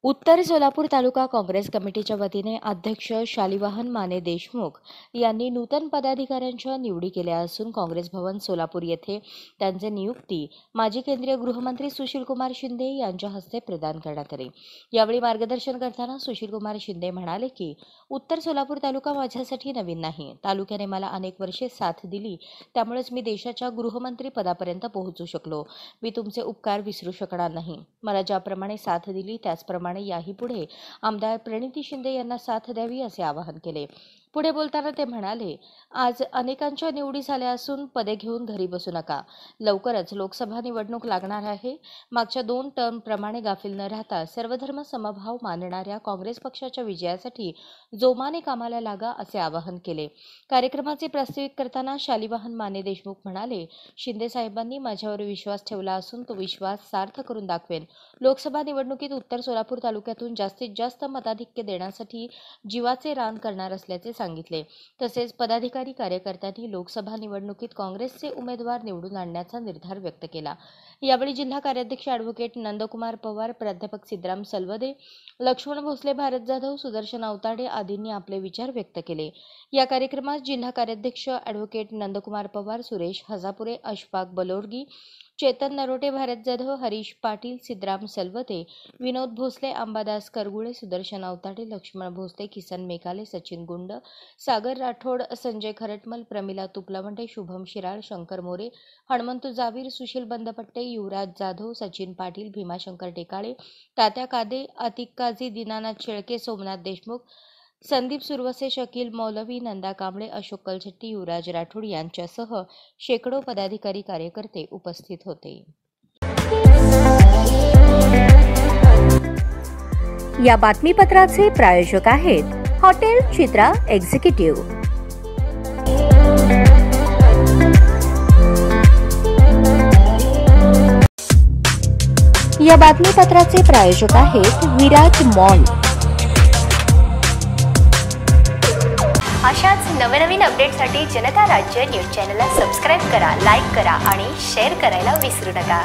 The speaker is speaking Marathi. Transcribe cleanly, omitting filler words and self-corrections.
उत्तर सोलापूर तालुका काँग्रेस कमिटीच्या वतीने अध्यक्ष शालिवाहन माने देशमुख यांनी नूतन पदाधिकाऱ्यांच्या निवडी केल्या असून काँग्रेस भवन सोलापूर येथे त्यांचे नियुक्ती माजी केंद्रीय गृहमंत्री सुशीलकुमार शिंदे यांच्या हस्ते प्रदान करण्यात आली। यावेळी मार्गदर्शन करताना सुशीलकुमार शिंदे म्हणाले की उत्तर सोलापूर तालुका माझ्यासाठी नवीन नाही, तालुक्याने मला अनेक वर्षे साथ दिली, त्यामुळेच मी देशाच्या गृहमंत्री पदापर्यंत पोहोचू शकलो। मी तुमचे उपकार विसरू शकणार नाही। मला ज्याप्रमाणे साथ दिली त्याचप्रमाणे याही पुढे आमदार प्रणिती शिंदे यांना साथ द्यावी असे आवाहन केले। पुढे बोलताना ते म्हणाले, आज अनेकांच्या निवडी झाल्या असून पदे घेऊन घरी बसू नका। लवकरच लोकसभा निवडणूक लागणार आहे। मागच्या 2 टर्म प्रमाणे गाफील न राहता सर्वधर्म समभाव मानणाऱ्या काँग्रेस पक्षाच्या विजयासाठी जोमाने कामाला लागा असे आवाहन केले। कार्यक्रमाचे प्रास्ताविक करताना शालिवाहन माने देशमुख म्हणाले, शिंदे साहेबांनी माझ्यावर विश्वास ठेवला असून तो विश्वास सार्थ करून दाखवेन। लोकसभा निवडणुकीत उत्तर सोलापूर तालुक्यातून जास्तीत जास्त मताधिक्य देण्यासाठी जीवाचे रान करणार असल्याचे सांगितले। तसेच पदाधिकारी कार्यकर्त्यांनी लोकसभा निवडणुकीत काँग्रेसचे उमेदवार निवडून आणण्याचा निर्धार व्यक्त केला। यावेळी जिल्हा कार्याध्यक्ष ॲडव्होकेट नंदकुमार पवार, प्राध्यापक सिद्धराम सलवदे, लक्ष्मण भोसले, भारत जाधव, सुदर्शन अवताडे आदींनी आपले विचार व्यक्त केले। या कार्यक्रमात जिल्हा कार्याध्यक्ष ॲडव्होकेट नंदकुमार पवार, सुरेश हजापुरे, अशफाक बलोरगी, चेतन नरोटे, भारत जाधव, हरीश पाटील, सिद्धराम सलवदे, विनोद भोसले, अंबादास करगुळे, सुदर्शन अवताडे, लक्ष्मण भोसले, किसन मेकाले, सचिन गुंड, सागर राठोड, संजय खरटमल, प्रमिला तुपलवंडे, शुभम शिराळ, शंकर मोरे, हनुमंतू जावीर, सुशील बंदपट्टे, युवराज जाधव, सचिन पाटील, भीमाशंकर टेकाळे, तात्या कादे, अतिक काझी, दीनानाथ शेळके, सोमनाथ देशमुख, संदीप सुरवसे, शकील मौलवी, नंदा कांबळे, अशोक कलशेट्टी, युवराज राठोड यांच्यासह शेकडो पदाधिकारी कार्यकर्ते उपस्थित होते। या बातमीपत्राचे प्रायोजक आहेत हॉटेल चित्रा एक्झिक्युटिव्ह। या बातमीपत्राचे प्रायोजक आहेत विराज मॉल। अशाच नवनवीन अपडेटसाठी जनता राज्य न्यूज चॅनलला सबस्क्राईब करा, लाईक करा आणि शेअर करायला विसरू नका।